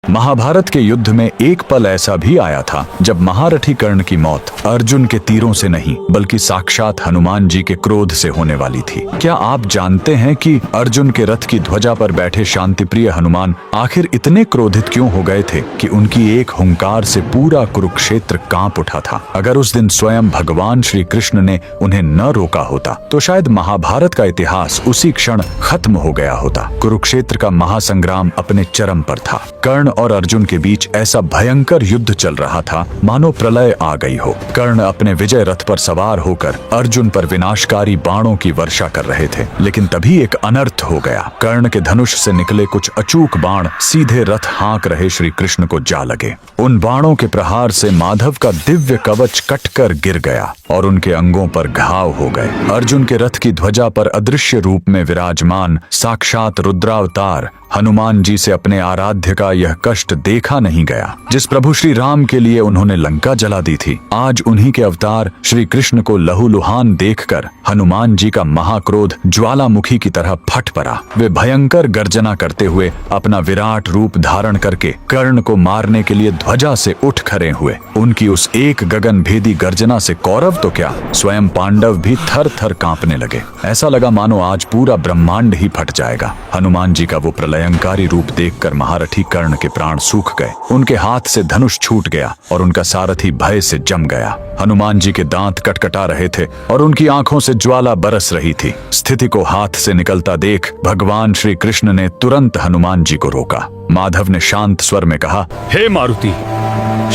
महाभारत के युद्ध में एक पल ऐसा भी आया था जब महारथी कर्ण की मौत अर्जुन के तीरों से नहीं बल्कि साक्षात हनुमान जी के क्रोध से होने वाली थी। क्या आप जानते हैं कि अर्जुन के रथ की ध्वजा पर बैठे शांतिप्रिय हनुमान आखिर इतने क्रोधित क्यों हो गए थे कि उनकी एक हुंकार से पूरा कुरुक्षेत्र कांप उठा था। अगर उस दिन स्वयं भगवान श्री कृष्ण ने उन्हें न रोका होता तो शायद महाभारत का इतिहास उसी क्षण खत्म हो गया होता। कुरुक्षेत्र का महासंग्राम अपने चरम पर था। कर्ण और अर्जुन के बीच ऐसा भयंकर युद्ध चल रहा था मानो प्रलय आ गई हो। कर्ण अपने विजय रथ पर सवार होकर अर्जुन पर विनाशकारी बाणों की वर्षा कर रहे थे, लेकिन तभी एक अनर्थ हो गया। कर्ण के धनुष से निकले कुछ अचूक बाण सीधे रथ हाँक रहे श्री कृष्ण को जा लगे। उन बाणों के प्रहार से माधव का दिव्य कवच कटकर गिर गया और उनके अंगों पर घाव हो गए। अर्जुन के रथ की ध्वजा पर अदृश्य रूप में विराजमान साक्षात रुद्रावतार हनुमान जी से अपने आराध्य का यह कष्ट देखा नहीं गया। जिस प्रभु श्री राम के लिए उन्होंने लंका जला दी थी, आज उन्हीं के अवतार श्री कृष्ण को लहूलुहान देखकर हनुमान जी का महाक्रोध ज्वालामुखी की तरह फट पड़ा। वे भयंकर गर्जना करते हुए अपना विराट रूप धारण करके कर्ण को मारने के लिए ध्वजा से उठ खड़े हुए। उनकी उस एक गगन भेदी गर्जना से कौरव तो क्या, स्वयं पांडव भी थर थर कांपने लगे। ऐसा लगा मानो आज पूरा ब्रह्मांड ही फट जाएगा। हनुमान जी का वो प्रलयंकारी रूप देखकर महारथी कर्ण के प्राण सूख गए। उनके हाथ से धनुष छूट गया और उनका सारथी भय से जम गया। हनुमान जी के दांत कटकटा रहे थे और उनकी आंखों से ज्वाला बरस रही थी। स्थिति को हाथ से निकलता देख भगवान श्री कृष्ण ने तुरंत हनुमान जी को रोका। माधव ने शांत स्वर में कहा, हे मारुति,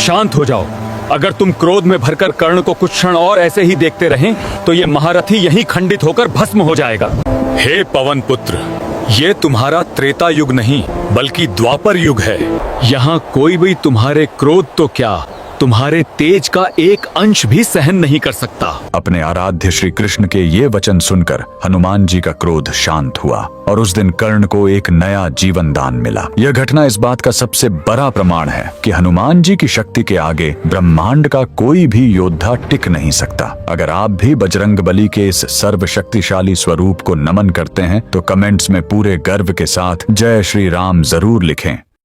शांत हो जाओ। अगर तुम क्रोध में भरकर कर्ण को कुछ क्षण और ऐसे ही देखते रहें तो ये महारथी यहीं खंडित होकर भस्म हो जाएगा। हे पवन पुत्र, ये तुम्हारा त्रेता युग नहीं बल्कि द्वापर युग है। यहाँ कोई भी तुम्हारे क्रोध तो क्या, तुम्हारे तेज का एक अंश भी सहन नहीं कर सकता। अपने आराध्य श्री कृष्ण के ये वचन सुनकर हनुमान जी का क्रोध शांत हुआ और उस दिन कर्ण को एक नया जीवन दान मिला। यह घटना इस बात का सबसे बड़ा प्रमाण है कि हनुमान जी की शक्ति के आगे ब्रह्मांड का कोई भी योद्धा टिक नहीं सकता। अगर आप भी बजरंगबली के इस सर्वशक्तिशाली स्वरूप को नमन करते हैं तो कमेंट्स में पूरे गर्व के साथ जय श्री राम जरूर लिखें।